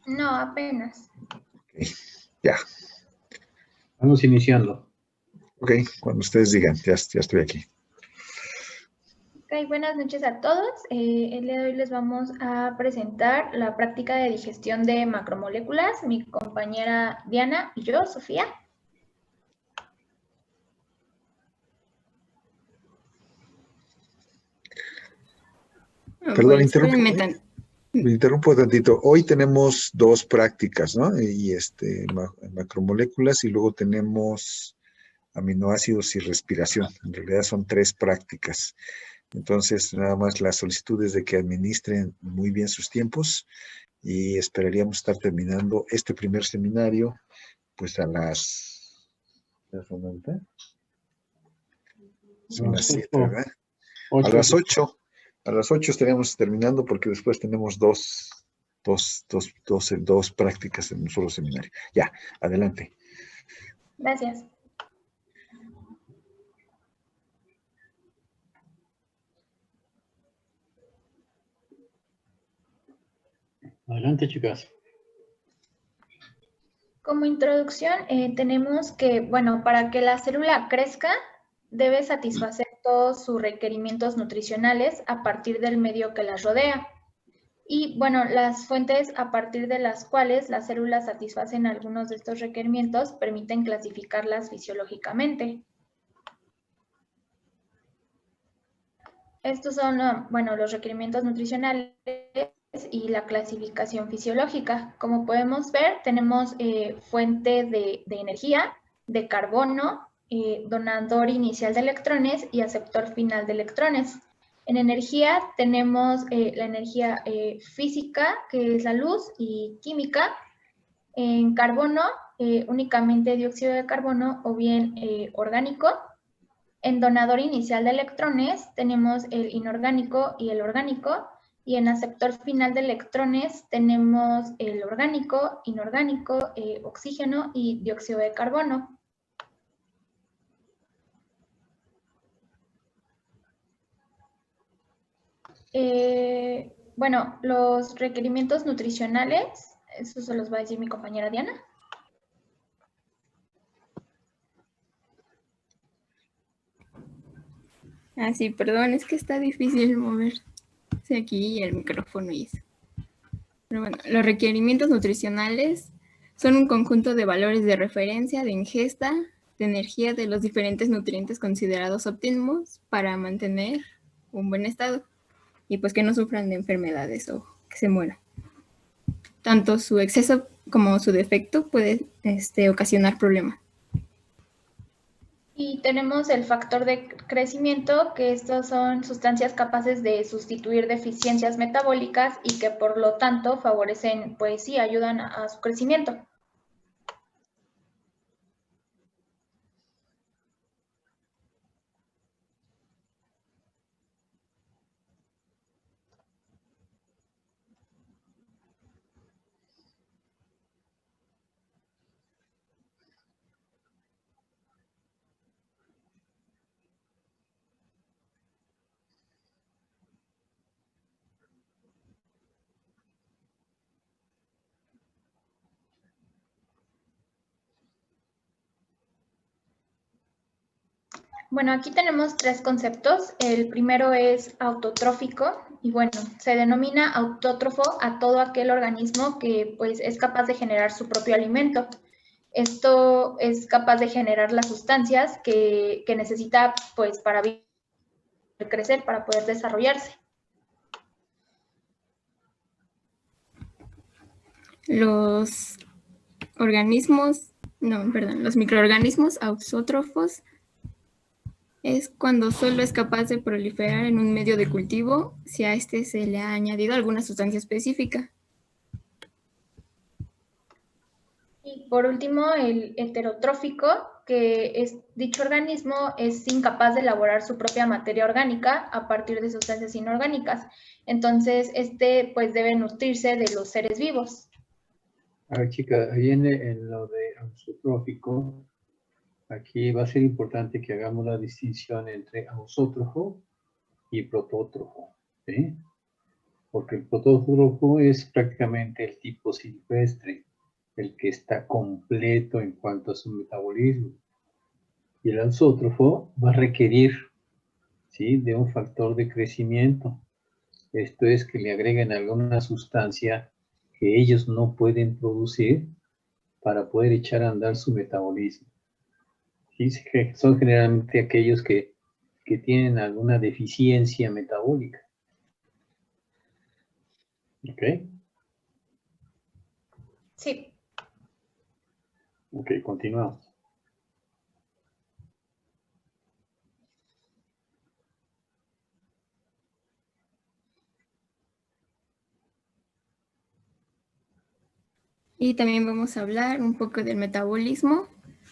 No, apenas. Okay. Ya. Vamos iniciando. Ok, cuando ustedes digan, ya estoy aquí. Ok, buenas noches a todos. El día de hoy les vamos a presentar la práctica de digestión de macromoléculas. Mi compañera Diana y yo, Sofía. Perdón, Pues, me interrumpo tantito. Hoy tenemos dos prácticas, ¿no? Y macromoléculas y luego tenemos aminoácidos y respiración. En realidad son tres prácticas. Entonces, nada más la solicitud es de que administren muy bien sus tiempos y esperaríamos estar terminando este primer seminario, pues a las... Son las 7, ¿verdad? A las 8. A las 8 estaríamos terminando porque después tenemos dos prácticas en un solo seminario. Ya, adelante. Gracias. Adelante, chicas. Como introducción, tenemos que, bueno, para que la célula crezca, debe satisfacer todos sus requerimientos nutricionales a partir del medio que la rodea. Y, bueno, las fuentes a partir de las cuales las células satisfacen algunos de estos requerimientos permiten clasificarlas fisiológicamente. Estos son, bueno, los requerimientos nutricionales y la clasificación fisiológica. Como podemos ver, tenemos fuente de energía, de carbono, donador inicial de electrones y aceptor final de electrones. En energía tenemos la energía física, que es la luz, y química. En carbono, únicamente dióxido de carbono o bien orgánico. En donador inicial de electrones tenemos el inorgánico y el orgánico, y en aceptor final de electrones tenemos el orgánico, inorgánico, oxígeno y dióxido de carbono. Bueno, los requerimientos nutricionales, eso se los va a decir mi compañera Diana. sí, perdón, es que está difícil moverse aquí el micrófono y eso. Pero bueno, los requerimientos nutricionales son un conjunto de valores de referencia, de ingesta, de energía de los diferentes nutrientes considerados óptimos para mantener un buen estado y pues que no sufran de enfermedades o que se mueran. Tanto su exceso como su defecto puede ocasionar problemas. Y tenemos el factor de crecimiento, que estos son sustancias capaces de sustituir deficiencias metabólicas y que por lo tanto favorecen, pues sí, ayudan a su crecimiento. Bueno, aquí tenemos tres conceptos. El primero es autotrófico y bueno, se denomina autótrofo a todo aquel organismo que pues es capaz de generar su propio alimento. Esto es capaz de generar las sustancias que necesita pues para crecer, para poder desarrollarse. Los microorganismos autótrofos es cuando solo es capaz de proliferar en un medio de cultivo si a este se le ha añadido alguna sustancia específica. Y por último, el heterotrófico, que es dicho organismo es incapaz de elaborar su propia materia orgánica a partir de sustancias inorgánicas. Entonces, pues debe nutrirse de los seres vivos. A ver, chicas, ahí en lo de ausotrófico, aquí va a ser importante que hagamos la distinción entre ausótrofo y protótrofo, ¿sí? porque el protótrofo es prácticamente el tipo silvestre, el que está completo en cuanto a su metabolismo. Y el ausótrofo va a requerir, ¿sí?, de un factor de crecimiento. Esto es que le agreguen alguna sustancia que ellos no pueden producir para poder echar a andar su metabolismo. ¿Sí? Son generalmente aquellos que tienen alguna deficiencia metabólica. ¿Ok? Sí. Ok, continuamos. Y también vamos a hablar un poco del metabolismo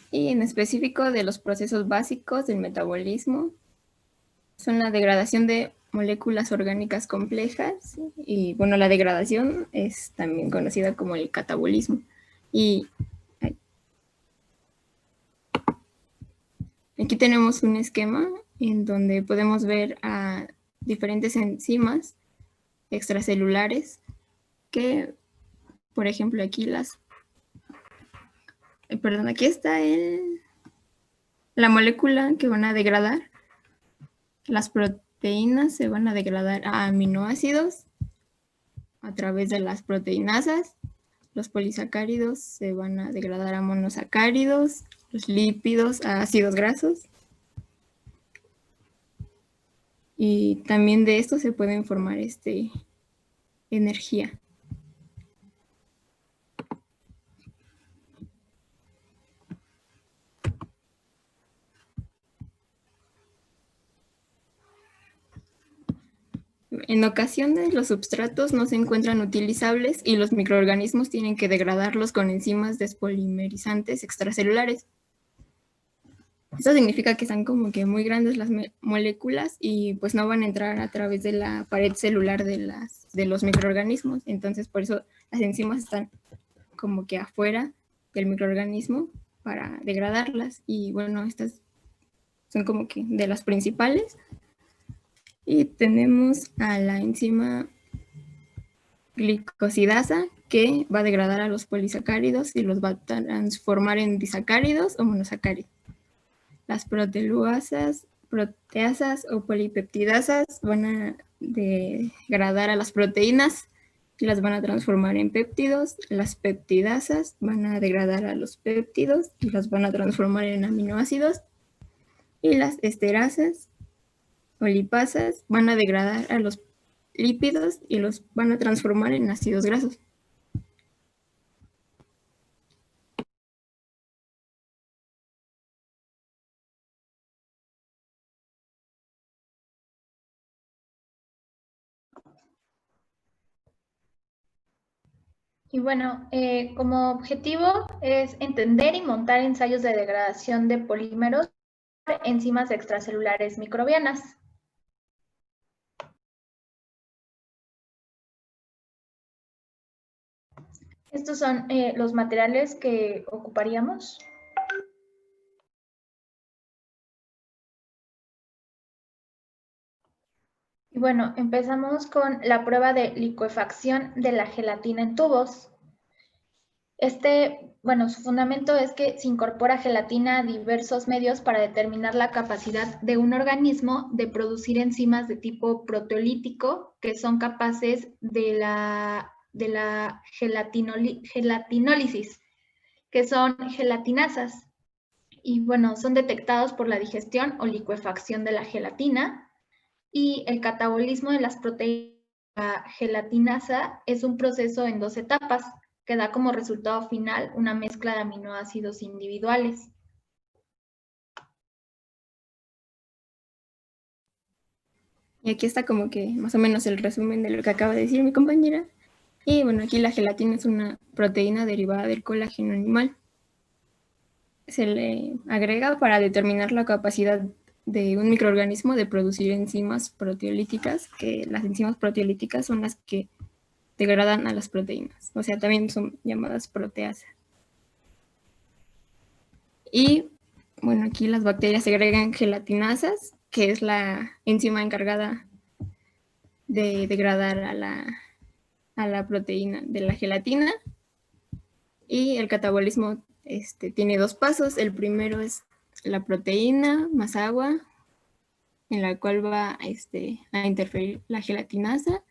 y en específico de los procesos básicos del metabolismo. Son la degradación de moléculas orgánicas complejas y bueno, la degradación es también conocida como el catabolismo. Y aquí tenemos un esquema en donde podemos ver a diferentes enzimas extracelulares que, por ejemplo, aquí aquí está la molécula que van a degradar. Las proteínas se van a degradar a aminoácidos a través de las proteinasas. Los polisacáridos se van a degradar a monosacáridos, los lípidos a ácidos grasos. Y también de esto se puede formar energía. En ocasiones los substratos no se encuentran utilizables y los microorganismos tienen que degradarlos con enzimas despolimerizantes extracelulares. Esto significa que están como que muy grandes las moléculas y pues no van a entrar a través de la pared celular de los microorganismos. Entonces por eso las enzimas están como que afuera del microorganismo para degradarlas. Y bueno, estas son como que de las principales. Y tenemos a la enzima glicosidasa que va a degradar a los polisacáridos y los va a transformar en disacáridos o monosacáridos. Las proteasas o polipeptidasas van a degradar a las proteínas y las van a transformar en péptidos. Las peptidasas van a degradar a los péptidos y las van a transformar en aminoácidos. Y las esterasas o lipasas van a degradar a los lípidos y los van a transformar en ácidos grasos. Y bueno, como objetivo es entender y montar ensayos de degradación de polímeros por enzimas extracelulares microbianas. Estos son los materiales que ocuparíamos. Y bueno, empezamos con la prueba de licuefacción de la gelatina en tubos. Su fundamento es que se incorpora gelatina a diversos medios para determinar la capacidad de un organismo de producir enzimas de tipo proteolítico que son capaces de la gelatinólisis, que son gelatinasas. Y bueno, son detectados por la digestión o licuefacción de la gelatina. Y el catabolismo de las proteínas gelatinasa es un proceso en 2 etapas que da como resultado final una mezcla de aminoácidos individuales. Y aquí está como que más o menos el resumen de lo que acaba de decir mi compañera. Y bueno, aquí la gelatina es una proteína derivada del colágeno animal. Se le agrega para determinar la capacidad de un microorganismo de producir enzimas proteolíticas, que las enzimas proteolíticas son las que degradan a las proteínas, o sea, también son llamadas proteasas. Y bueno, aquí las bacterias segregan gelatinasas, que es la enzima encargada de degradar a la proteína de la gelatina. Y el catabolismo tiene 2 pasos. El primero es la proteína más agua, en la cual va a interferir la gelatinasa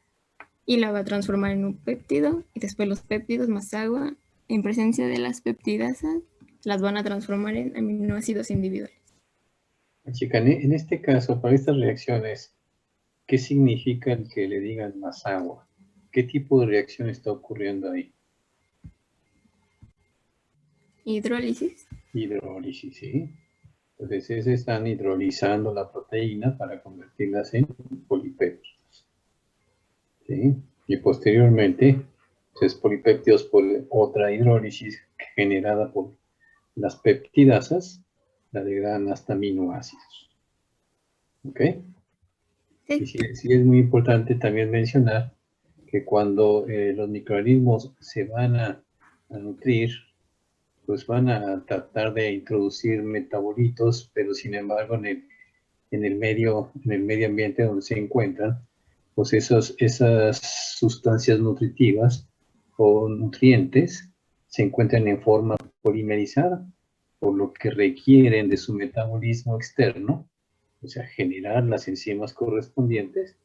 y la va a transformar en un péptido, y después los péptidos más agua, en presencia de las peptidasas, las van a transformar en aminoácidos individuales. Chica, en este caso, para estas reacciones, ¿qué significa el que le digan más agua? ¿Qué tipo de reacción está ocurriendo ahí? Hidrólisis. Hidrólisis, ¿sí? Entonces, se están hidrolizando la proteína para convertirlas en polipéptidos, ¿sí? Y posteriormente, esos polipéptidos por otra hidrólisis generada por las peptidasas, la degradan hasta aminoácidos. ¿Ok? Sí. Y sí es muy importante también mencionar que cuando los microorganismos se van a nutrir, pues van a tratar de introducir metabolitos, pero sin embargo en el medio ambiente donde se encuentran, pues esas sustancias nutritivas o nutrientes se encuentran en forma polimerizada, por lo que requieren de su metabolismo externo, o sea, generar las enzimas correspondientes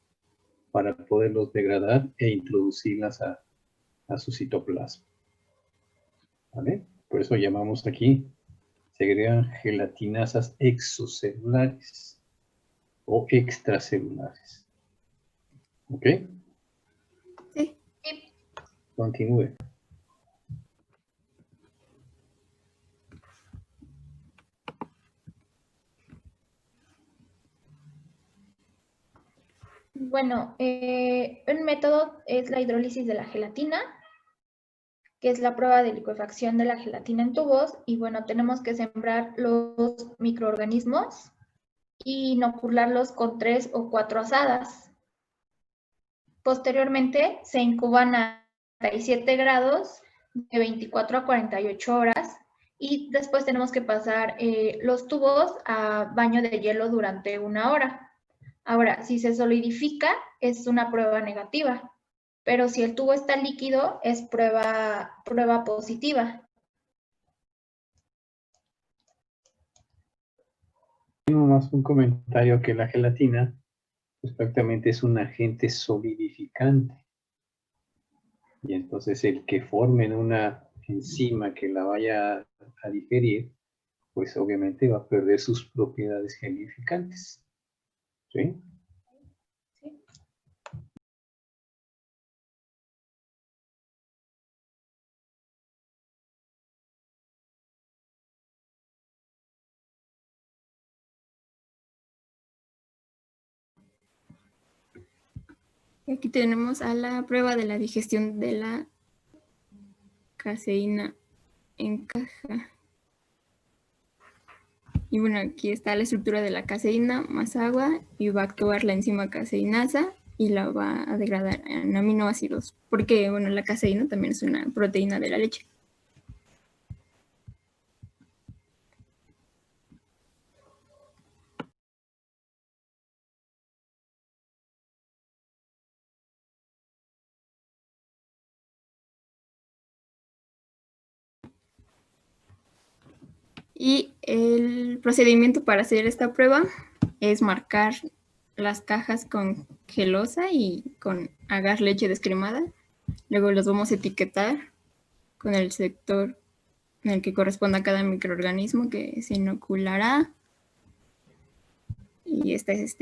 para poderlos degradar e introducirlas a su citoplasma. ¿Vale? Por eso llamamos aquí, se agregan gelatinasas exocelulares o extracelulares. ¿Ok? Sí. Continúe. Bueno, un método es la hidrólisis de la gelatina, que es la prueba de licuefacción de la gelatina en tubos. Y bueno, tenemos que sembrar los microorganismos y inocularlos con 3 o 4 asadas. Posteriormente, se incuban a 37 grados de 24 a 48 horas y después tenemos que pasar los tubos a baño de hielo durante 1 hora. Ahora, si se solidifica, es una prueba negativa, pero si el tubo está líquido, es prueba positiva. Tengo más un comentario que la gelatina, pues prácticamente es un agente solidificante. Y entonces el que formen una enzima que la vaya a digerir, pues obviamente va a perder sus propiedades gelificantes. ¿Sí? ¿Sí? Y aquí tenemos a la prueba de la digestión de la caseína en caja. Y bueno, aquí está la estructura de la caseína más agua y va a actuar la enzima caseinasa y la va a degradar en aminoácidos, porque bueno, la caseína también es una proteína de la leche. Y el procedimiento para hacer esta prueba es marcar las cajas con gelosa y con agar leche descremada. Luego los vamos a etiquetar con el sector en el que corresponda a cada microorganismo que se inoculará. Y esta es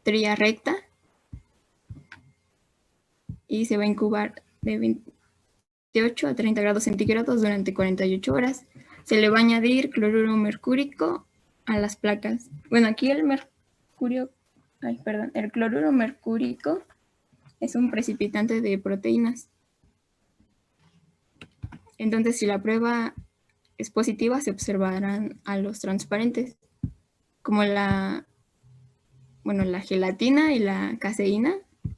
tría recta. Y se va a incubar de 28 a 30 grados centígrados durante 48 horas. Se le va a añadir cloruro mercúrico a las placas. Bueno, aquí el cloruro mercúrico es un precipitante de proteínas. Entonces, si la prueba es positiva, se observarán halos transparentes, como la gelatina y la caseína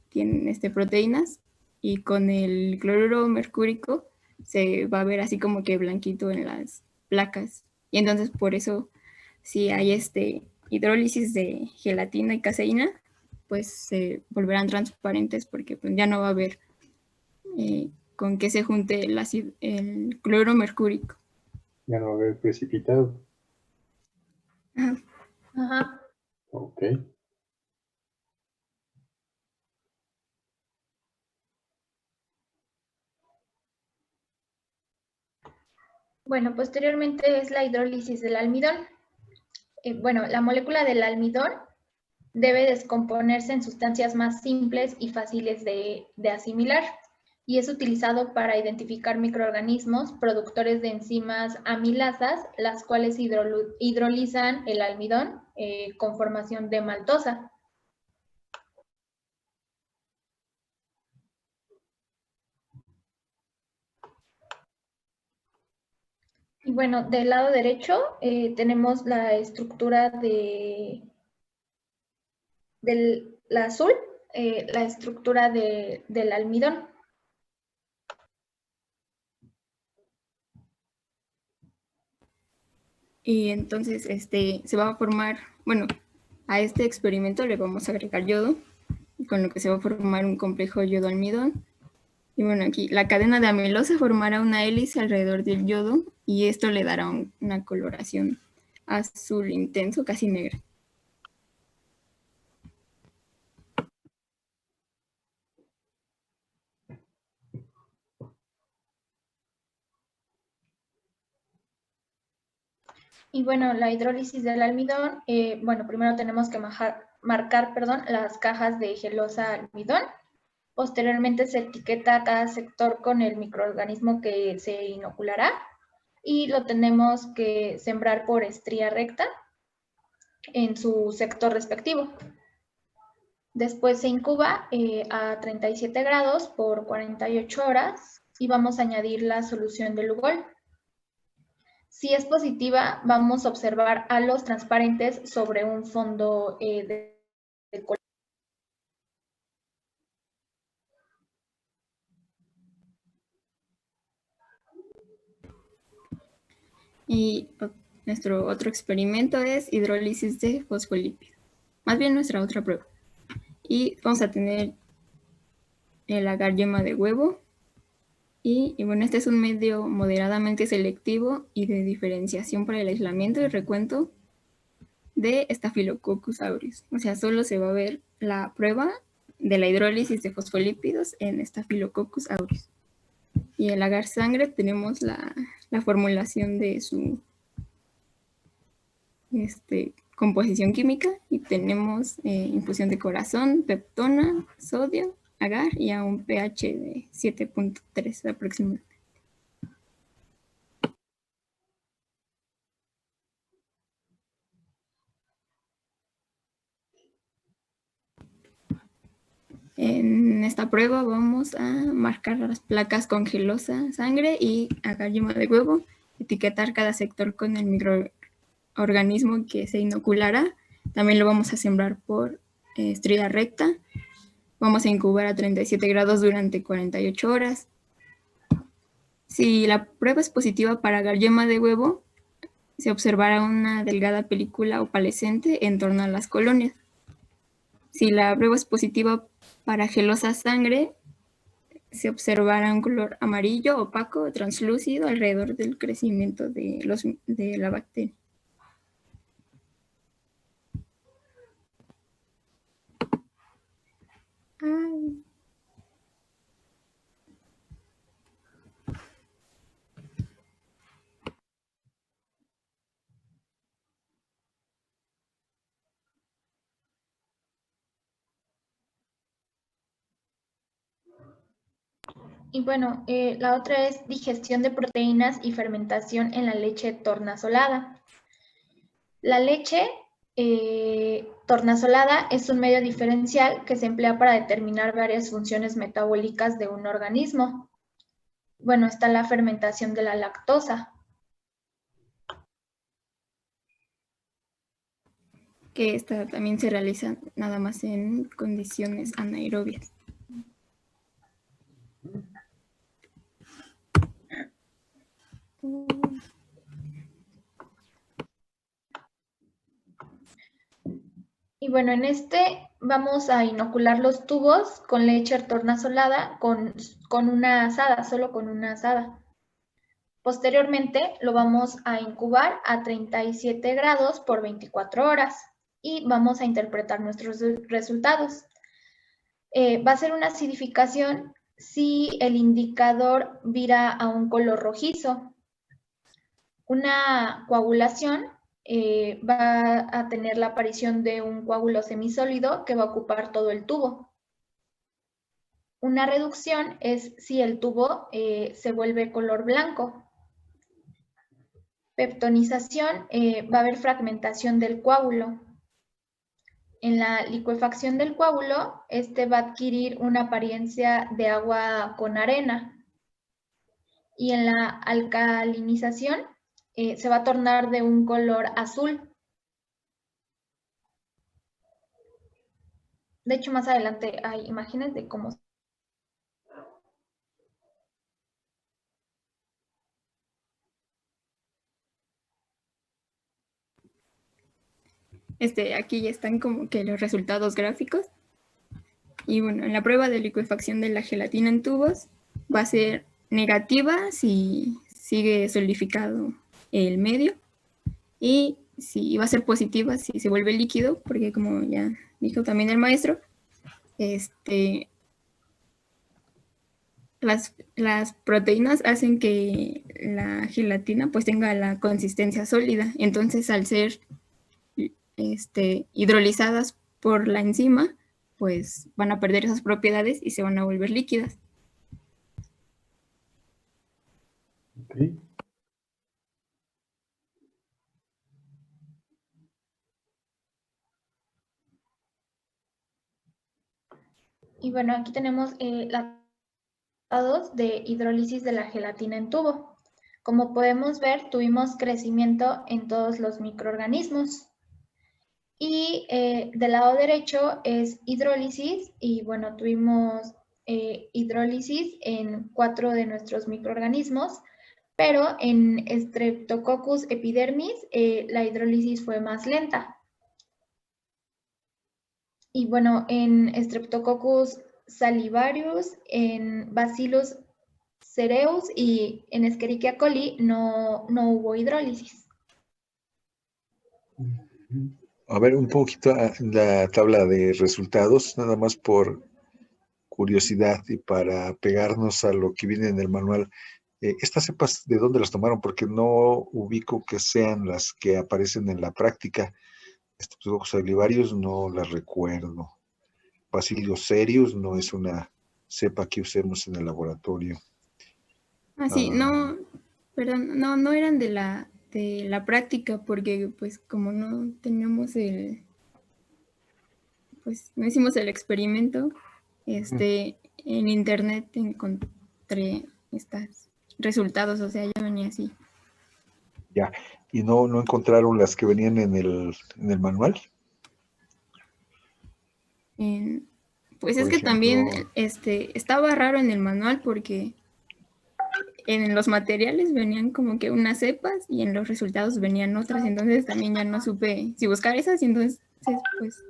tienen proteínas, y con el cloruro mercúrico se va a ver así como que blanquito en las placas. Y entonces por eso, si hay hidrólisis de gelatina y caseína, pues se volverán transparentes porque pues, ya no va a haber con qué se junte el cloro mercúrico. Ya no va a haber precipitado. Ajá. Ajá. Ok. Bueno, posteriormente es la hidrólisis del almidón. Bueno, la molécula del almidón debe descomponerse en sustancias más simples y fáciles de asimilar y es utilizado para identificar microorganismos productores de enzimas amilasas, las cuales hidrolizan el almidón con formación de maltosa. Y bueno, del lado derecho tenemos la estructura del azul, la estructura del almidón. Y entonces se va a formar, bueno, a este experimento le vamos a agregar yodo, con lo que se va a formar un complejo yodo-almidón. Y bueno, aquí la cadena de amilosa formará una hélice alrededor del yodo y esto le dará una coloración azul intenso, casi negra. Y bueno, la hidrólisis del almidón, bueno, primero tenemos que marcar las cajas de gelosa almidón. Posteriormente se etiqueta cada sector con el microorganismo que se inoculará y lo tenemos que sembrar por estría recta en su sector respectivo. Después se incuba a 37 grados por 48 horas y vamos a añadir la solución de Lugol. Si es positiva, vamos a observar halos transparentes sobre un fondo de color. Y nuestro otro experimento es hidrólisis de fosfolípidos. Más bien nuestra otra prueba. Y vamos a tener el agar yema de huevo. Y bueno, este es un medio moderadamente selectivo y de diferenciación para el aislamiento y recuento de Staphylococcus aureus. O sea, solo se va a ver la prueba de la hidrólisis de fosfolípidos en Staphylococcus aureus. Y el agar sangre tenemos la formulación de su composición química y tenemos infusión de corazón, peptona, sodio, agar y a un pH de 7.3 aproximadamente. En esta prueba vamos a marcar las placas con gelosa sangre y agar yema de huevo, etiquetar cada sector con el microorganismo que se inoculará. También lo vamos a sembrar por estría recta. Vamos a incubar a 37 grados durante 48 horas. Si la prueba es positiva para agar yema de huevo, se observará una delgada película opalescente en torno a las colonias. Si la prueba es positiva para gelosa sangre, se observará un color amarillo, opaco, translúcido alrededor del crecimiento de la bacteria. Ay. Y bueno, la otra es digestión de proteínas y fermentación en la leche tornasolada. La leche tornasolada es un medio diferencial que se emplea para determinar varias funciones metabólicas de un organismo. Bueno, está la fermentación de la lactosa. Que esta también se realiza nada más en condiciones anaerobias. Y bueno, en este vamos a inocular los tubos con leche tornasolada con una asada, solo con una asada. Posteriormente lo vamos a incubar a 37 grados por 24 horas y vamos a interpretar nuestros resultados. Va a ser una acidificación si el indicador vira a un color rojizo. Una coagulación va a tener la aparición de un coágulo semisólido que va a ocupar todo el tubo. Una reducción es si el tubo se vuelve color blanco. Peptonización, va a haber fragmentación del coágulo. En la licuefacción del coágulo, este va a adquirir una apariencia de agua con arena. Y en la alcalinización, se va a tornar de un color azul. De hecho, más adelante hay imágenes de cómo. Aquí ya están como que los resultados gráficos. Y bueno, en la prueba de licuefacción de la gelatina en tubos va a ser negativa si sigue solidificado el medio y si va a ser positiva si se vuelve líquido, porque como ya dijo también el maestro, las proteínas hacen que la gelatina pues tenga la consistencia sólida. Entonces, al ser hidrolizadas por la enzima, pues van a perder esas propiedades y se van a volver líquidas. Okay. Y bueno, aquí tenemos los datos de hidrólisis de la gelatina en tubo. Como podemos ver, tuvimos crecimiento en todos los microorganismos. Y del lado derecho es hidrólisis y bueno, tuvimos hidrólisis en 4 de nuestros microorganismos, pero en Streptococcus epidermis la hidrólisis fue más lenta. Y bueno, en Streptococcus salivarius, en Bacillus cereus y en Escherichia coli no hubo hidrólisis. A ver, un poquito la tabla de resultados, nada más por curiosidad y para pegarnos a lo que viene en el manual. ¿Estas cepas de dónde las tomaron? Porque no ubico que sean las que aparecen en la práctica. Estos salivarios no las recuerdo. Bacillus cereus no es una cepa que usemos en el laboratorio. Sí, no, perdón, no eran de la práctica, porque pues como no teníamos pues no hicimos el experimento, en internet encontré estos resultados, o sea, ya venía así. Ya, ¿y no encontraron las que venían en el manual? Pues Por es que ejemplo, también estaba raro en el manual porque en los materiales venían como que unas cepas y en los resultados venían otras, entonces también ya no supe si buscar esas y entonces pues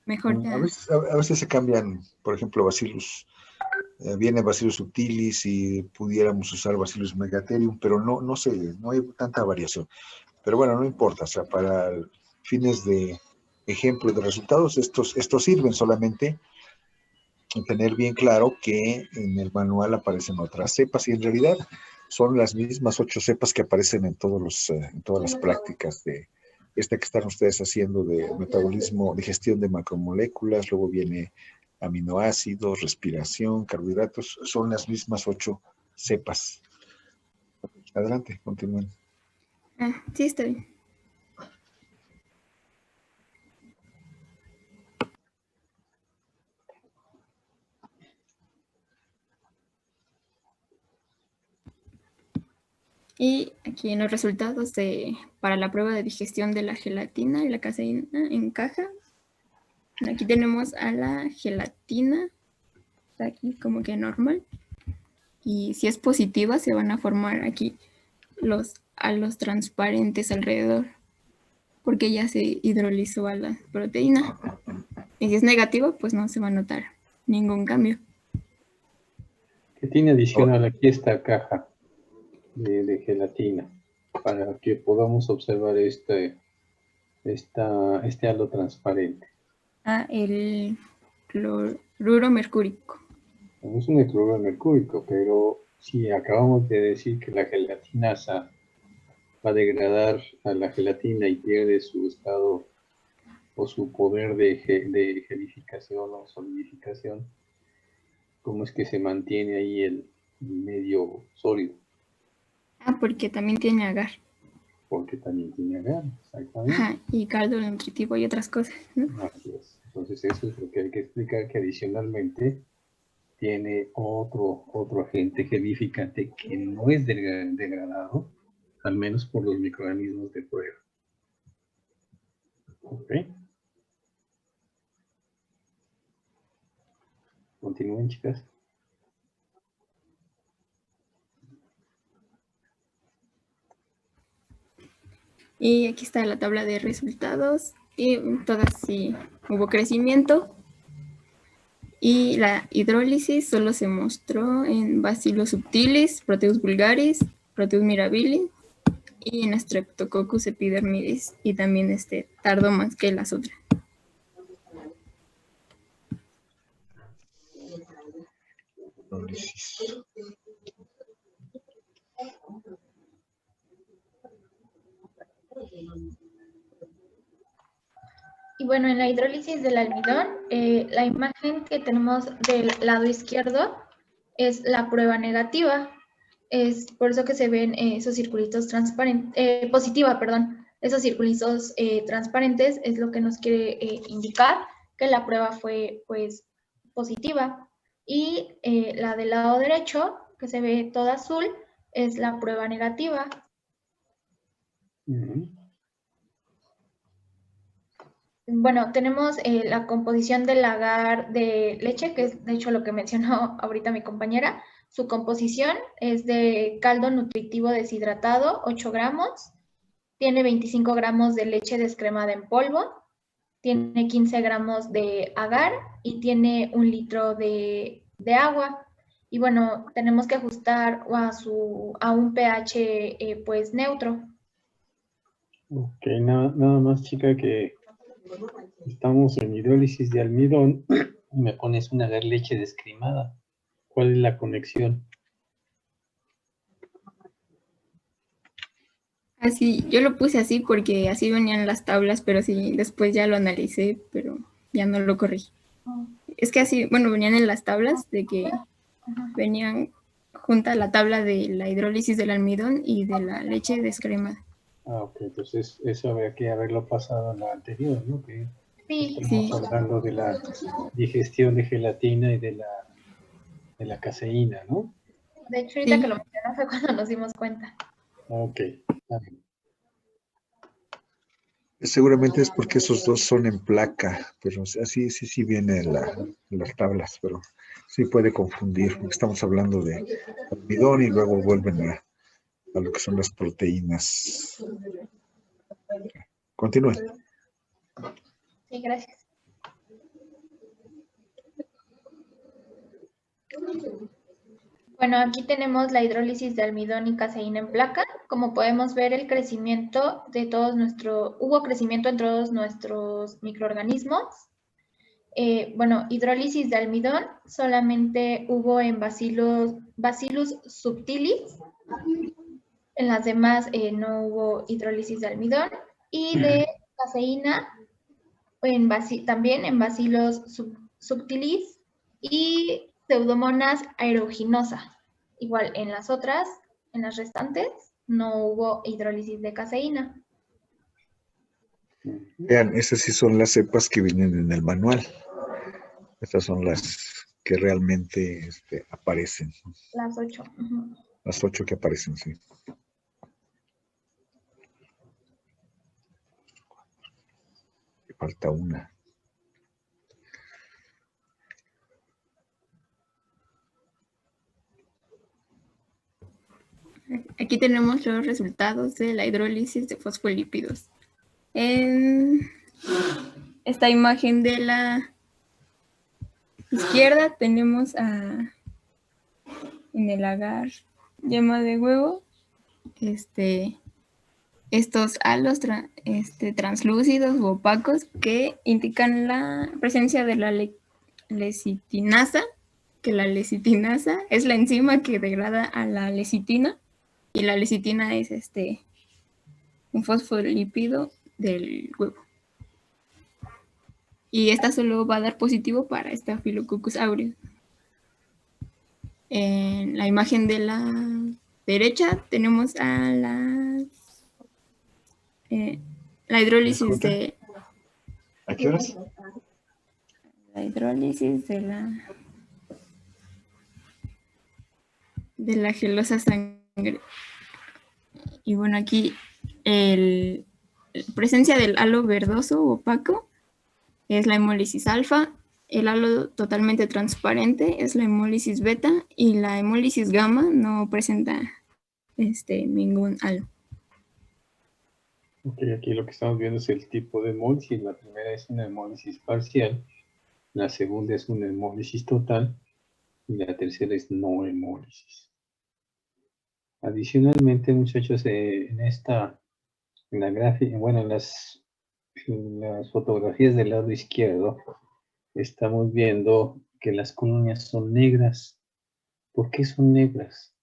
mejor ya. A veces se cambian, por ejemplo, Bacillus, viene Bacillus subtilis y pudiéramos usar Bacillus megatherium, pero no sé, no hay tanta variación. Pero bueno, no importa, o sea, para fines de ejemplo de resultados, estos sirven solamente tener bien claro que en el manual aparecen otras cepas y en realidad son las mismas 8 cepas que aparecen en todas las prácticas de esta que están ustedes haciendo de metabolismo, digestión de macromoléculas, luego viene aminoácidos, respiración, carbohidratos, son las mismas 8 cepas. Adelante, continúen. Sí, está bien. Y aquí en los resultados para la prueba de digestión de la gelatina y la caseína en caja, aquí tenemos a la gelatina, está aquí como que normal, y si es positiva se van a formar aquí los halos transparentes alrededor, porque ya se hidrolizó a la proteína. Y si es negativo, pues no se va a notar ningún cambio. ¿Qué tiene adicional aquí esta caja de gelatina? Para que podamos observar este halo transparente. El cloruro mercúrico. No es un cloruro mercúrico, pero si acabamos de decir que la gelatina va a degradar a la gelatina y pierde su estado o su poder de gelificación o solidificación, ¿cómo es que se mantiene ahí el medio sólido? Porque también tiene agar. Porque también tiene agar, exactamente. Ajá, y caldo nutritivo y otras cosas, ¿no? Así es. Entonces eso es lo que hay que explicar, que adicionalmente tiene otro agente gelificante que no es degradado, al menos por los microorganismos de prueba. ¿Ok? Continúen, chicas. Y aquí está la tabla de resultados. Y todas sí hubo crecimiento. Y la hidrólisis solo se mostró en Bacillus subtilis, Proteus vulgaris, Proteus mirabilis y en Streptococcus epidermidis. Y también tardó más que las otras. Y bueno, en la hidrólisis del almidón, la imagen que tenemos del lado izquierdo es la prueba negativa. Es por eso que se ven esos circulitos transparentes, positiva, perdón. Esos circulitos transparentes es lo que nos quiere indicar que la prueba fue pues positiva. Y la del lado derecho, que se ve toda azul, es la prueba negativa. Bueno, tenemos la composición del agar de leche, que es de hecho lo que mencionó ahorita mi compañera. Su composición es de caldo nutritivo deshidratado, 8 gramos. Tiene 25 gramos de leche descremada en polvo. Tiene 15 gramos de agar y tiene 1 litro de agua. Y bueno, tenemos que ajustar a un pH pues neutro. Ok, nada más, chica, que estamos en hidrólisis de almidón y me pones una leche descremada. ¿Cuál es la conexión? Así, yo lo puse así porque así venían las tablas, pero sí, después ya lo analicé, pero ya no lo corregí. Es que así, bueno, venían en las tablas de que venían junta la tabla de la hidrólisis del almidón y de la leche descremada. Ok, entonces eso habría que haberlo pasado en la anterior, ¿no? Que Sí, estamos hablando de la digestión de gelatina y de la caseína, ¿no? de hecho ahorita que lo mencionó fue cuando nos dimos cuenta. Ok, está bien. Seguramente es porque esos dos son en placa, pero así sí viene en las tablas, pero sí puede confundir, porque estamos hablando de almidón y luego vuelven a lo que son las proteínas. Continúen. Sí, gracias. Bueno, aquí tenemos la hidrólisis de almidón y caseína en placa. Como podemos ver, el crecimiento de hubo crecimiento en todos nuestros microorganismos. Bueno, hidrólisis de almidón solamente hubo en Bacillus subtilis. En las demás no hubo hidrólisis de almidón. Y de caseína también en Bacillus subtilis y Pseudomonas aeruginosa. Igual en las otras, en las restantes, no hubo hidrólisis de caseína. Vean, esas sí son las cepas que vienen en el manual. Estas son las que realmente aparecen. Las 8. Las 8 que aparecen, sí. Falta una. Aquí tenemos los resultados de la hidrólisis de fosfolípidos. En esta imagen de la izquierda tenemos en el agar yema de huevo, estos halos translúcidos u opacos que indican la presencia de la lecitinasa, que la lecitinasa es la enzima que degrada a la lecitina, y la lecitina es un fosfolípido del huevo. Y esta solo va a dar positivo para Staphylococcus aureus. En la imagen de la derecha tenemos a la hidrólisis de... ¿A qué horas? La hidrólisis de la gelosa sangre. Y bueno, aquí presencia del halo verdoso o opaco es la hemólisis alfa, el halo totalmente transparente es la hemólisis beta y la hemólisis gamma no presenta ningún halo. Ok, aquí lo que estamos viendo es el tipo de hemólisis. La primera es una hemólisis parcial, la segunda es una hemólisis total y la tercera es no hemólisis. Adicionalmente, muchachos, en la gráfica, bueno, en las fotografías del lado izquierdo, estamos viendo que las colonias son negras. ¿Por qué son negras?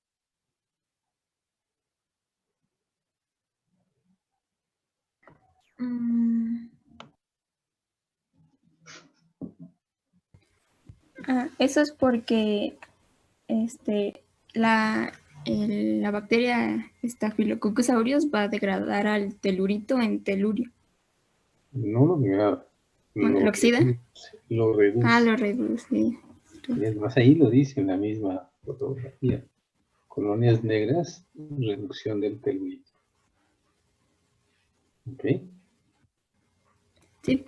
Eso es porque la bacteria Staphylococcus aureus va a degradar al telurito en telurio. No lo degrada. ¿Lo oxida? Lo reduce. Lo reduce. Y es más, ahí lo dice en la misma fotografía. Colonias negras, reducción del telurito. ¿Ok? Sí.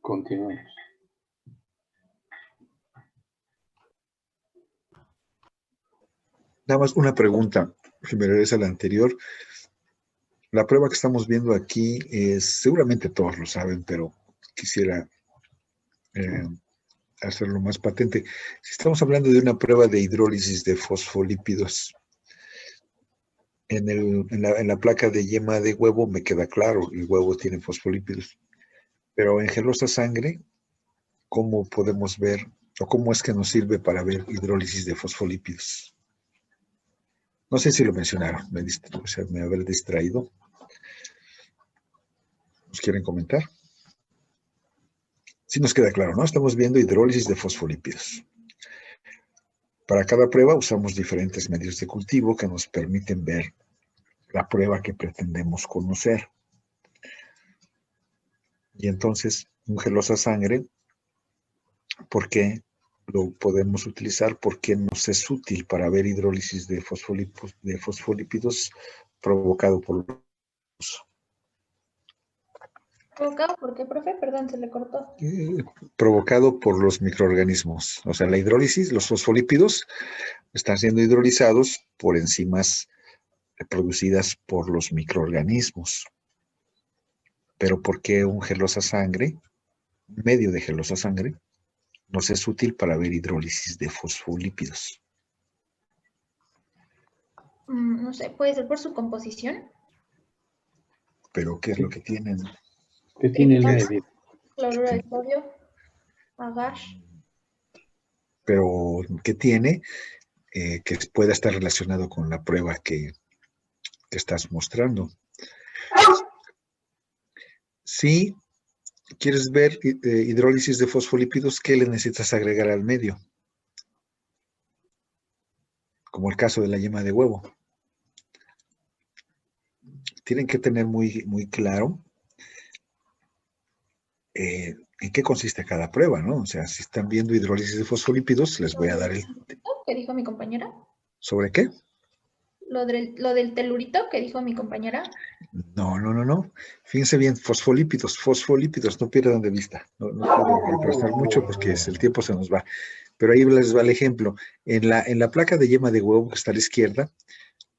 Continuamos. Nada más una pregunta, primero es a la anterior. La prueba que estamos viendo aquí seguramente todos lo saben, pero quisiera hacerlo más patente. Si estamos hablando de una prueba de hidrólisis de fosfolípidos, en la placa de yema de huevo me queda claro, el huevo tiene fosfolípidos, pero en gelosa sangre, ¿cómo podemos ver o cómo es que nos sirve para ver hidrólisis de fosfolípidos? No sé si lo mencionaron, me habré distraído. ¿Nos quieren comentar? Sí nos queda claro, ¿no? Estamos viendo hidrólisis de fosfolípidos. Para cada prueba usamos diferentes medios de cultivo que nos permiten ver la prueba que pretendemos conocer. Y entonces, un gelosa sangre, ¿por qué lo podemos utilizar? Porque nos es útil para ver hidrólisis de fosfolípidos provocado por los... ¿Provocado por qué, profe? Perdón, se le cortó. Provocado por los microorganismos. O sea, la hidrólisis, los fosfolípidos están siendo hidrolizados por enzimas producidas por los microorganismos. Pero ¿por qué un gelosa sangre, medio de gelosa sangre, nos es útil para ver hidrólisis de fosfolípidos? No sé, puede ser por su composición. ¿Pero qué es lo que tienen? ¿Qué tiene el medio? Cloruro de sodio, agar. Pero ¿qué tiene que pueda estar relacionado con la prueba que estás mostrando? Si quieres ver hidrólisis de fosfolípidos, ¿qué le necesitas agregar al medio? Como el caso de la yema de huevo. Tienen que tener muy, muy claro en qué consiste cada prueba, ¿no? O sea, si están viendo hidrólisis de fosfolípidos, les voy a dar el... ¿Qué dijo mi compañera? ¿Sobre qué? Lo del telurito que dijo mi compañera. No. Fíjense bien, fosfolípidos, no pierdan de vista. No quiero contrastar mucho porque el tiempo se nos va. Pero ahí les va el ejemplo. En la placa de yema de huevo que está a la izquierda,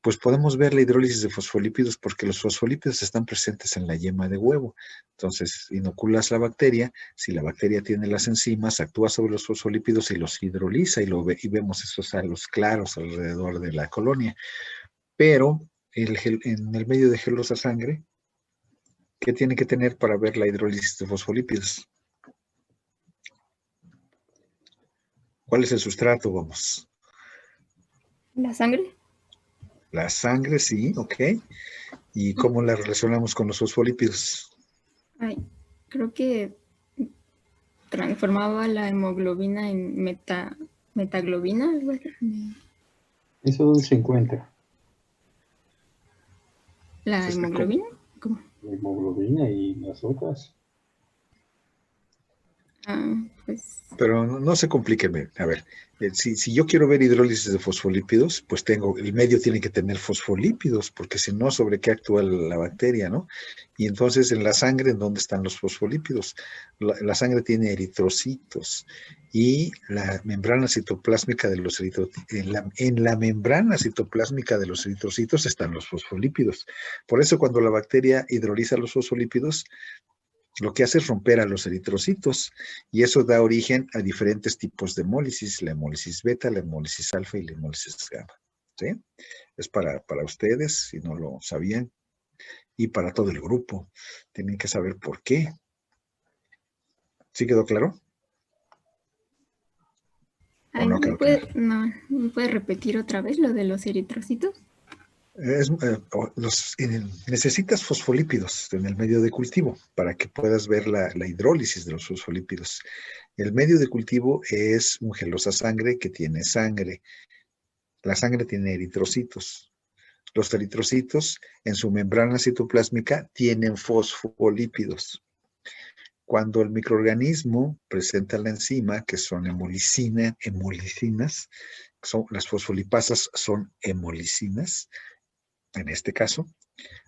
Pues podemos ver la hidrólisis de fosfolípidos porque los fosfolípidos están presentes en la yema de huevo. Entonces, inoculas la bacteria. Si la bacteria tiene las enzimas, actúa sobre los fosfolípidos y los hidroliza y vemos esos halos claros alrededor de la colonia. Pero en el medio de gelosa sangre, ¿qué tiene que tener para ver la hidrólisis de fosfolípidos? ¿Cuál es el sustrato? Vamos. ¿La sangre? La sangre, sí, ok. ¿Y cómo la relacionamos con los fosfolípidos? Ay, creo que transformaba la hemoglobina en metaglobina, algo así. ¿Eso dónde se encuentra? ¿La hemoglobina? ¿Cómo? La hemoglobina y las otras. Pues Pero no se compliquen. A ver, si yo quiero ver hidrólisis de fosfolípidos, pues el medio tiene que tener fosfolípidos, porque si no, ¿sobre qué actúa la bacteria, no? Y entonces en la sangre, ¿en dónde están los fosfolípidos? La sangre tiene eritrocitos y la membrana citoplásmica de los eritrocitos, en la membrana citoplásmica de los eritrocitos están los fosfolípidos. Por eso cuando la bacteria hidroliza los fosfolípidos, lo que hace es romper a los eritrocitos y eso da origen a diferentes tipos de hemólisis, la hemólisis beta, la hemólisis alfa y la hemólisis gamma. ¿Sí? Es para ustedes, si no lo sabían, y para todo el grupo. Tienen que saber por qué. ¿Sí quedó claro? ¿O ay, no quedó claro? ¿me puede repetir otra vez lo de los eritrocitos? Necesitas fosfolípidos en el medio de cultivo para que puedas ver la hidrólisis de los fosfolípidos. El medio de cultivo es un gelosa sangre que tiene sangre. La sangre tiene eritrocitos. Los eritrocitos en su membrana citoplásmica tienen fosfolípidos. Cuando el microorganismo presenta la enzima, que son hemolicinas, las fosfolipasas son hemolicinas, en este caso,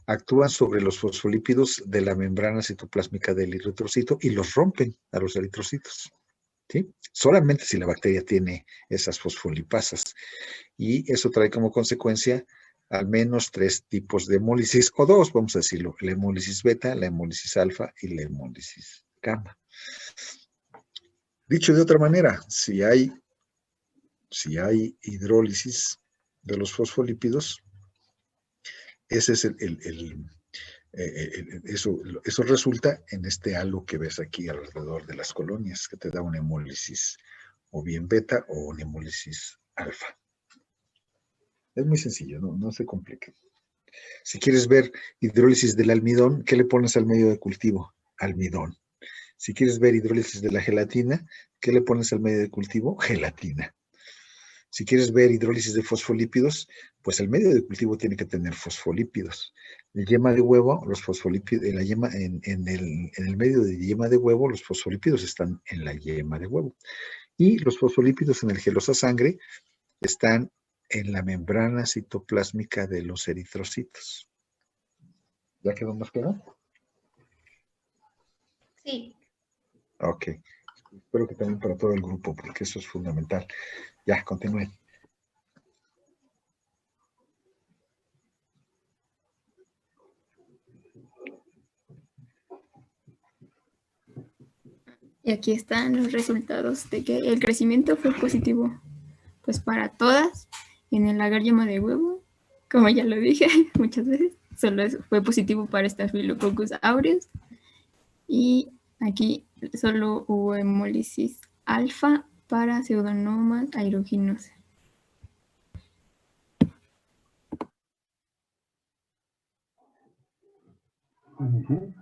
actúan sobre los fosfolípidos de la membrana citoplásmica del eritrocito y los rompen a los eritrocitos. ¿Sí? Solamente si la bacteria tiene esas fosfolipasas. Y eso trae como consecuencia al menos 3 tipos de hemólisis, o 2, vamos a decirlo, la hemólisis beta, la hemólisis alfa y la hemólisis gamma. Dicho de otra manera, si hay hidrólisis de los fosfolípidos, ese es eso resulta en este halo que ves aquí alrededor de las colonias, que te da una hemólisis o bien beta o una hemólisis alfa. Es muy sencillo, no se complique. Si quieres ver hidrólisis del almidón, ¿qué le pones al medio de cultivo? Almidón. Si quieres ver hidrólisis de la gelatina, ¿qué le pones al medio de cultivo? Gelatina. Si quieres ver hidrólisis de fosfolípidos, pues el medio de cultivo tiene que tener fosfolípidos. La yema de huevo, los fosfolípidos, en el medio de yema de huevo, los fosfolípidos están en la yema de huevo. Y los fosfolípidos en el gelosa sangre están en la membrana citoplásmica de los eritrocitos. ¿Ya quedó más claro? Sí. Ok. Espero que también para todo el grupo, porque eso es fundamental. Ya, continúen. Y aquí están los resultados de que el crecimiento fue positivo, pues para todas, en el agar yema de huevo, como ya lo dije muchas veces, solo fue positivo para Staphylococcus aureus, y aquí solo hubo hemólisis alfa para Pseudomonas aeruginosa. Uh-huh.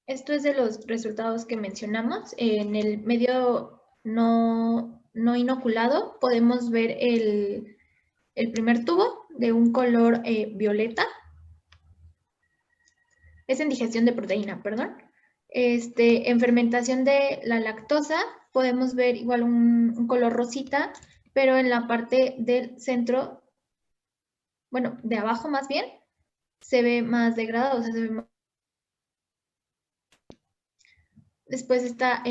Esto es de los resultados que mencionamos. En el medio no inoculado podemos ver el primer tubo de un color violeta. Es en digestión de proteína, perdón. En fermentación de la lactosa podemos ver igual un color rosita, pero en la parte del centro, bueno, de abajo más bien, se ve más degradado, o sea, se ve más... Después está,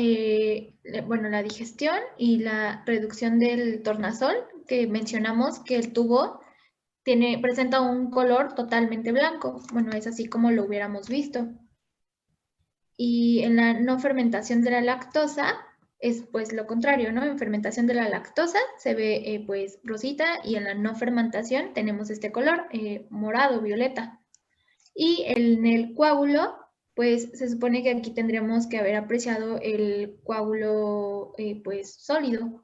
bueno, la digestión y la reducción del tornasol, que mencionamos que el tubo presenta un color totalmente blanco. Bueno, es así como lo hubiéramos visto. Y en la no fermentación de la lactosa es pues lo contrario, ¿no? En fermentación de la lactosa se ve pues rosita y en la no fermentación tenemos este color morado, violeta. Y en el coágulo, pues se supone que aquí tendríamos que haber apreciado el coágulo pues sólido.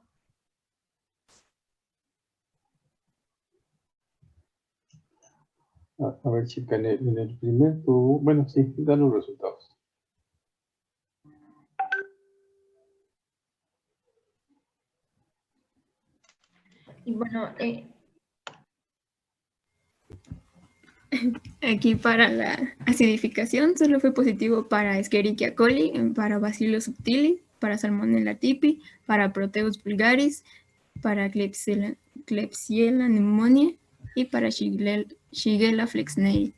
A ver, chica, en el primer tubo, bueno, sí, da los resultados. Y bueno, Aquí para la acidificación solo fue positivo para Escherichia coli, para Bacillus subtilis, para Salmonella typhi, para Proteus vulgaris, para Klebsiella pneumoniae y para Shigella flexneri.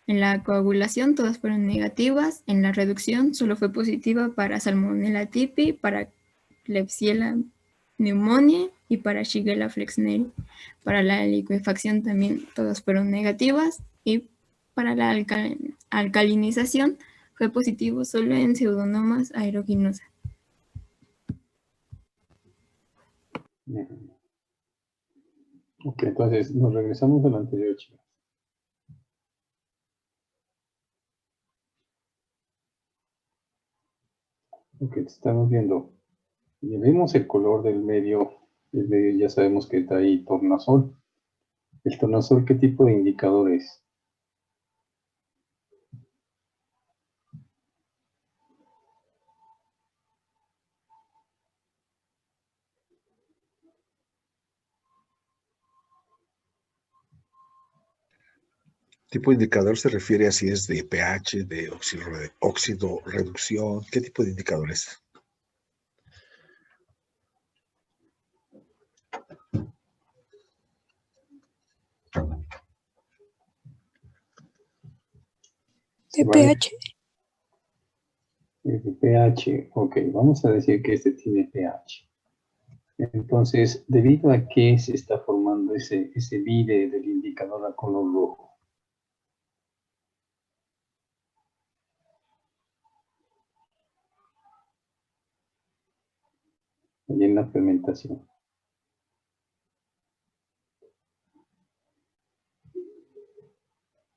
En la coagulación todas fueron negativas. En la reducción solo fue positiva para Salmonella typhi, para Klebsiella pneumoniae y para Shigella flexneri. Para la liquefacción también todas fueron negativas y para la alcalinización fue positivo solo en Pseudomonas aeruginosa. Ok, entonces nos regresamos al anterior, chicos. Ok, estamos viendo. Y vemos el color del medio. El medio ya sabemos que está ahí tornasol. ¿El tornasol qué tipo de indicador es? Tipo de indicador se refiere a si es de pH, de óxido reducción. ¿Qué tipo de indicadores? De ¿Vale? pH. Es de pH. Ok, vamos a decir que este tiene pH. Entonces, ¿debido a qué se está formando ese vide del indicador a color rojo? Allí en la fermentación.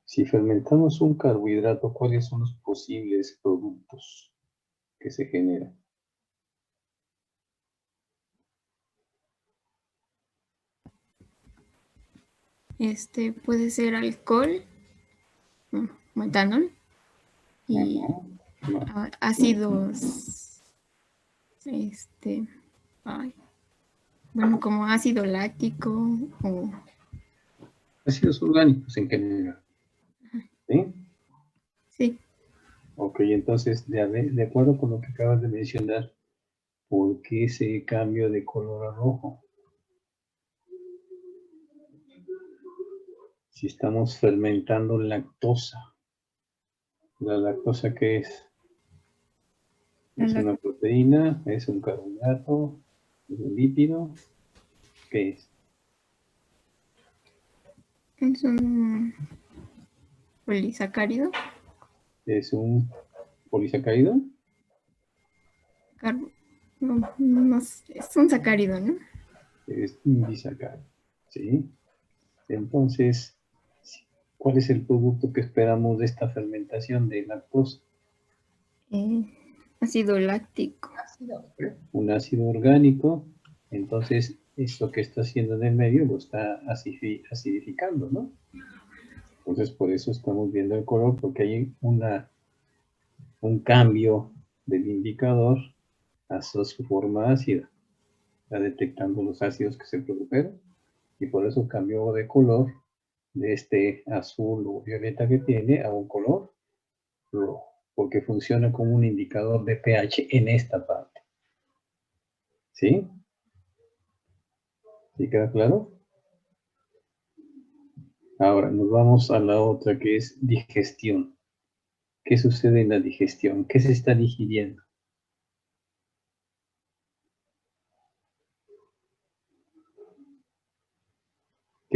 Si fermentamos un carbohidrato, ¿cuáles son los posibles productos que se generan? Puede ser alcohol, metanol y ácidos, bueno, como ácido láctico o... Ácidos orgánicos en general. ¿Sí? Sí. Ok, entonces, de acuerdo con lo que acabas de mencionar, ¿por qué ese cambio de color a rojo? Si estamos fermentando lactosa, ¿la lactosa qué es? ¿Es una proteína? ¿Es un carbohidrato? ¿Es un lípido? ¿Qué es? Es un polisacárido. ¿Es un polisacárido? No sé, es un sacárido, ¿no? Es un disacárido. ¿Sí? Entonces, ¿cuál es el producto que esperamos de esta fermentación de lactosa? Ácido láctico. Un ácido orgánico. Entonces, esto que está haciendo en el medio lo está acidificando, ¿no? Entonces, por eso estamos viendo el color, porque hay un cambio del indicador hacia su forma ácida. Está detectando los ácidos que se produjeron y por eso cambió de color de este azul o violeta que tiene a un color rojo, porque funciona como un indicador de pH en esta parte. ¿Sí? ¿Sí queda claro? Ahora nos vamos a la otra que es digestión. ¿Qué sucede en la digestión? ¿Qué se está digiriendo?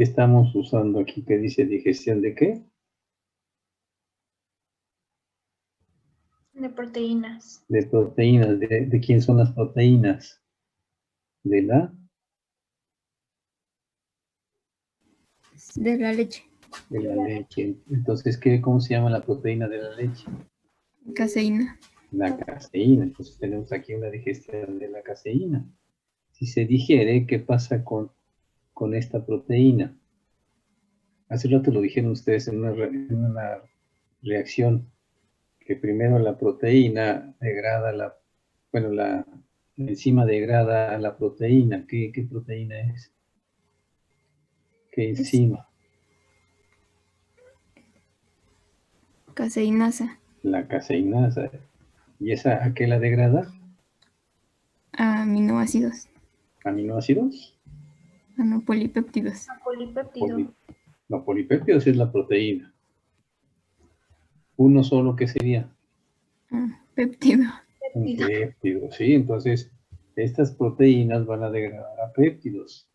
¿Qué estamos usando aquí? ¿Qué dice digestión de qué? De proteínas. De proteínas. ¿De quién son las proteínas? De la leche. De la leche. Entonces, ¿cómo se llama la proteína de la leche? Caseína. La caseína. Entonces tenemos aquí una digestión de la caseína. Si se digiere, ¿qué pasa con esta proteína? Hace rato lo dijeron ustedes en una reacción, que primero la proteína degrada la enzima degrada a la proteína. ¿Qué proteína es? ¿Qué enzima? Caseinasa. La caseinasa. ¿Y esa a qué la degrada? Aminoácidos. ¿Aminoácidos? No, polipéptidos. Polipéptido. No, polipéptidos es la proteína. Uno solo, ¿qué sería? Péptido. Un péptido, ¿sí? Entonces, estas proteínas van a degradar a péptidos.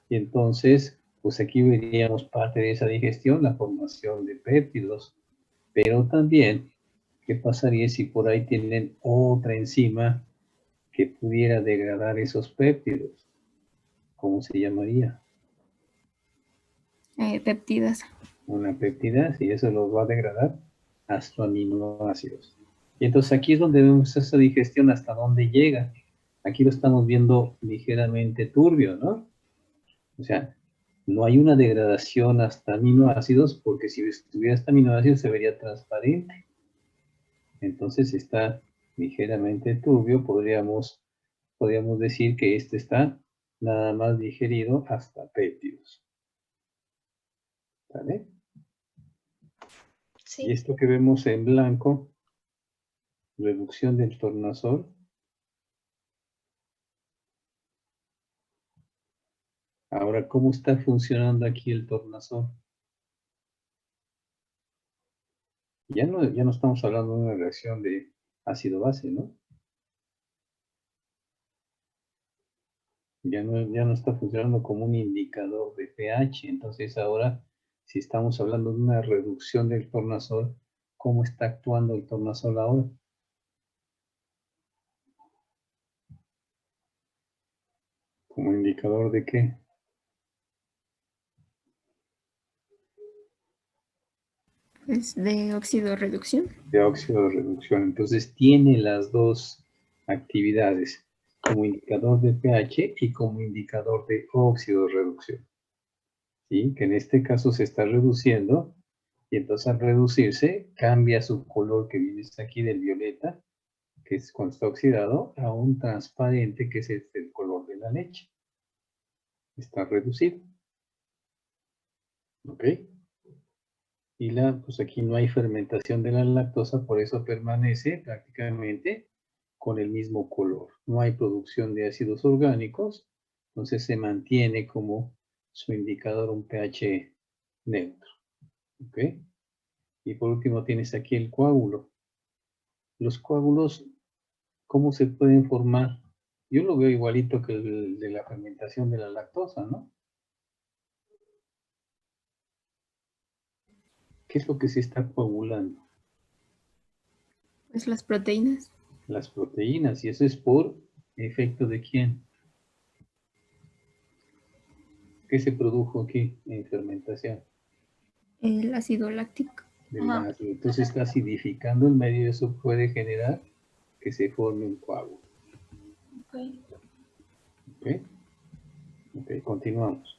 Y entonces, pues aquí veríamos parte de esa digestión, la formación de péptidos. Pero también, ¿qué pasaría si por ahí tienen otra enzima que pudiera degradar esos péptidos? ¿Cómo se llamaría? Péptidas. Una peptidasa, y eso los va a degradar hasta aminoácidos. Y entonces aquí es donde vemos esa digestión hasta dónde llega. Aquí lo estamos viendo ligeramente turbio, ¿no? O sea, no hay una degradación hasta aminoácidos, porque si estuviera hasta aminoácidos se vería transparente. Entonces está ligeramente turbio, podríamos decir que este está nada más digerido hasta péptidos. ¿Vale? Sí. Y esto que vemos en blanco, reducción del tornasol. Ahora, ¿cómo está funcionando aquí el tornasol? Ya no estamos hablando de una reacción de ácido-base, ¿no? Ya no está funcionando como un indicador de pH. Entonces ahora, si estamos hablando de una reducción del tornasol, ¿cómo está actuando el tornasol ahora? ¿Como indicador de qué? Pues de óxido reducción. De óxido de reducción. Entonces tiene las dos actividades, como indicador de pH y como indicador de óxido de reducción. ¿Sí? Que en este caso se está reduciendo, y entonces al reducirse cambia su color, que viene aquí del violeta, que es cuando está oxidado, a un transparente, que es el color de la leche. Está reducido. ¿Ok? Y pues aquí no hay fermentación de la lactosa, por eso permanece prácticamente con el mismo color. No hay producción de ácidos orgánicos, entonces se mantiene como su indicador un pH neutro. ¿Ok? Y por último tienes aquí el coágulo. Los coágulos, ¿cómo se pueden formar? Yo lo veo igualito que el de la fermentación de la lactosa, ¿no? ¿Qué es lo que se está coagulando? Pues las proteínas. Las proteínas, y eso es por efecto de ¿quién? ¿Qué se produjo aquí en fermentación? El ácido láctico. Entonces está acidificando el medio, y eso puede generar que se forme un coágulo. Okay. ¿Ok? Ok, continuamos.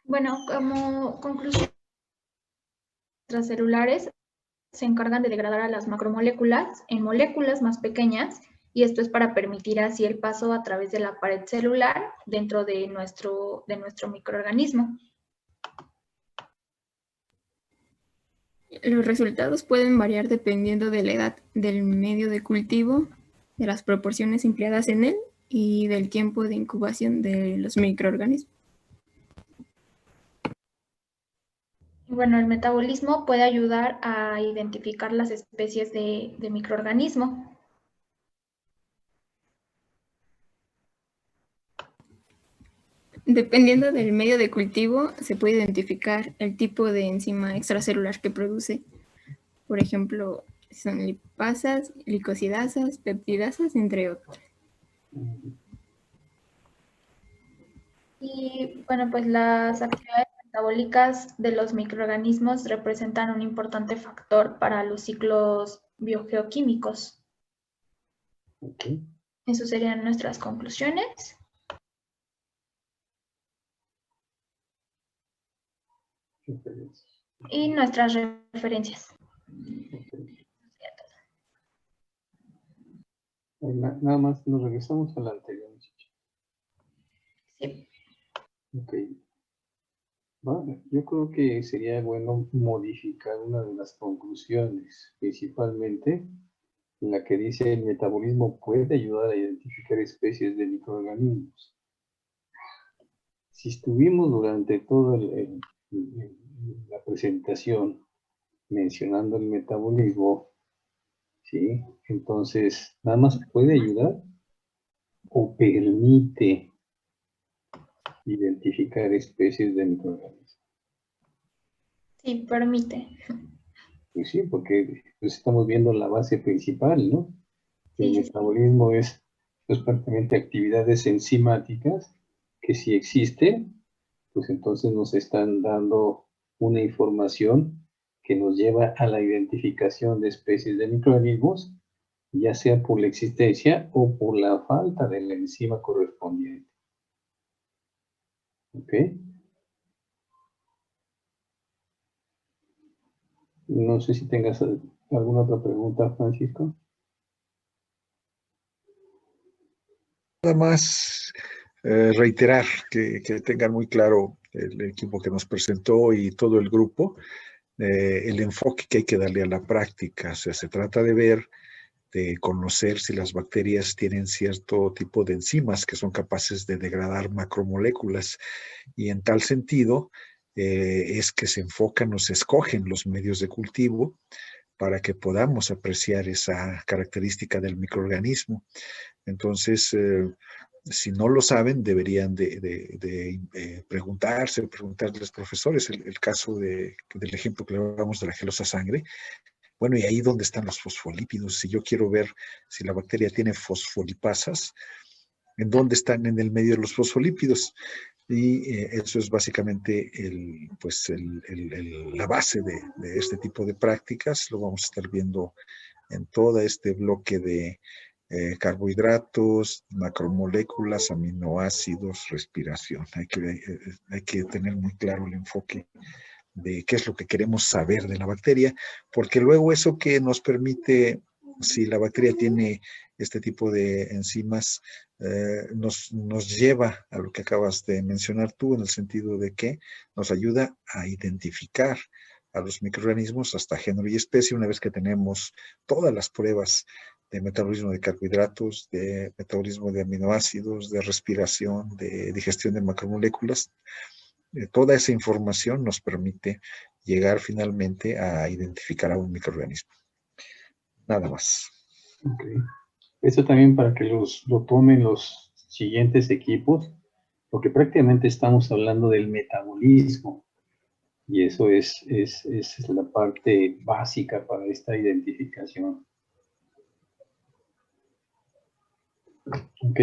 Bueno, como conclusión, extracelulares se encargan de degradar a las macromoléculas en moléculas más pequeñas, y esto es para permitir así el paso a través de la pared celular dentro de nuestro microorganismo. Los resultados pueden variar dependiendo de la edad del medio de cultivo, de las proporciones empleadas en él y del tiempo de incubación de los microorganismos. Bueno, el metabolismo puede ayudar a identificar las especies de microorganismo. Dependiendo del medio de cultivo, se puede identificar el tipo de enzima extracelular que produce. Por ejemplo, son lipasas, glicosidasas, peptidasas, entre otros. Y bueno, pues las actividades metabólicas de los microorganismos representan un importante factor para los ciclos biogeoquímicos. Okay. Esas serían nuestras conclusiones. Y nuestras referencias. Nada más nos regresamos a la anterior. Sí. Ok. Vale, yo creo que sería bueno modificar una de las conclusiones, principalmente en la que dice el metabolismo puede ayudar a identificar especies de microorganismos. Si estuvimos durante toda la presentación mencionando el metabolismo, ¿sí? Entonces, nada más puede ayudar o permite identificar especies de microorganismos. Sí, permite. Pues sí, porque pues, estamos viendo la base principal, ¿no? El Sí, metabolismo es pues, prácticamente actividades enzimáticas que si existen, pues entonces nos están dando una información que nos lleva a la identificación de especies de microorganismos, ya sea por la existencia o por la falta de la enzima correspondiente. ¿Ok? No sé si tengas alguna otra pregunta, Francisco. Nada más reiterar que tengan muy claro el equipo que nos presentó y todo el grupo, el enfoque que hay que darle a la práctica. O sea, se trata de ver, de conocer si las bacterias tienen cierto tipo de enzimas que son capaces de degradar macromoléculas, y en tal sentido es que se enfocan o se escogen los medios de cultivo para que podamos apreciar esa característica del microorganismo. Entonces, si no lo saben, deberían de preguntarse, preguntarles a los profesores. El caso del ejemplo que hablamos de la gelosa sangre. Bueno, y ahí donde están los fosfolípidos. Si yo quiero ver si la bacteria tiene fosfolipasas, ¿en dónde están en el medio de los fosfolípidos? Y eso es básicamente la base de este tipo de prácticas. Lo vamos a estar viendo en todo este bloque de carbohidratos, macromoléculas, aminoácidos, respiración. Hay que tener muy claro el enfoque de qué es lo que queremos saber de la bacteria, porque luego eso que nos permite, si la bacteria tiene este tipo de enzimas, nos lleva a lo que acabas de mencionar tú, en el sentido de que nos ayuda a identificar a los microorganismos hasta género y especie, una vez que tenemos todas las pruebas de metabolismo de carbohidratos, de metabolismo de aminoácidos, de respiración, de digestión de macromoléculas. Toda esa información nos permite llegar finalmente a identificar a un microorganismo. Nada más. Okay. Esto también para que lo tomen los siguientes equipos, porque prácticamente estamos hablando del metabolismo y eso es la parte básica para esta identificación. Ok.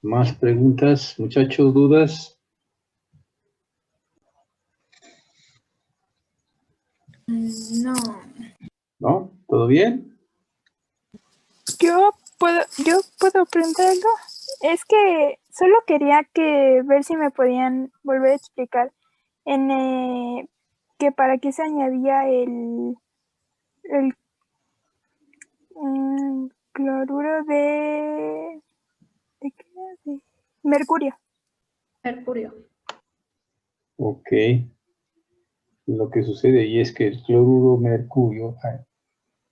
¿Más preguntas, muchachos? ¿Dudas? No. ¿No? ¿Todo bien? Yo puedo preguntar algo. Es que solo quería ver si me podían volver a explicar que para qué se añadía el cloruro ¿de qué? De mercurio. Mercurio. Ok. Lo que sucede ahí es que el cloruro mercurio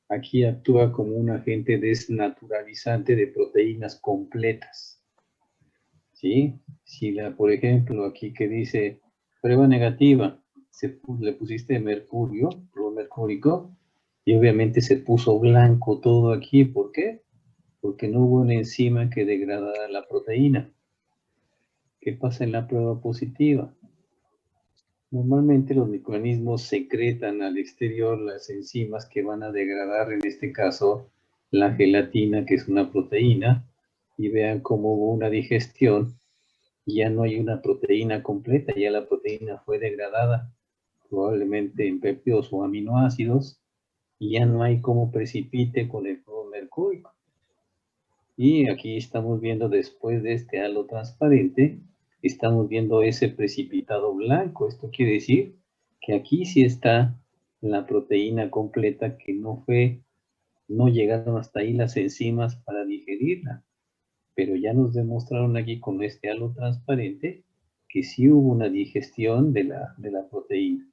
aquí actúa como un agente desnaturalizante de proteínas completas. ¿Sí? Si por ejemplo, aquí que dice prueba negativa, le pusiste mercurio, prueba mercúrico, y obviamente se puso blanco todo aquí. ¿Por qué? Porque no hubo una enzima que degradara la proteína. ¿Qué pasa en la prueba positiva? Normalmente los microorganismos secretan al exterior las enzimas que van a degradar, en este caso, la gelatina, que es una proteína, y vean cómo hubo una digestión y ya no hay una proteína completa, ya la proteína fue degradada, probablemente en péptidos o aminoácidos, y ya no hay cómo precipite con el flujo mercúrico. Y aquí estamos viendo, después de este halo transparente, estamos viendo ese precipitado blanco. Esto quiere decir que aquí sí está la proteína completa, que no llegaron hasta ahí las enzimas para digerirla. Pero ya nos demostraron aquí con este halo transparente que sí hubo una digestión de la proteína.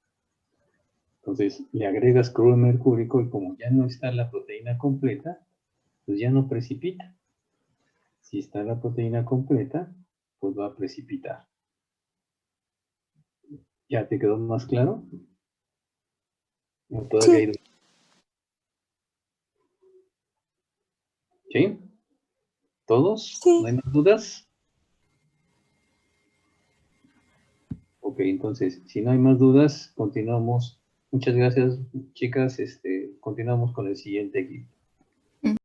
Entonces le agregas cloruro mercúrico y como ya no está la proteína completa, pues ya no precipita. Si está la proteína completa, pues va a precipitar. ¿Ya te quedó más claro? ¿O todavía hay dudas? ¿Sí? ¿Todos? Sí. ¿No hay más dudas? Ok, entonces, si no hay más dudas, continuamos. Muchas gracias, chicas. Continuamos con el siguiente equipo.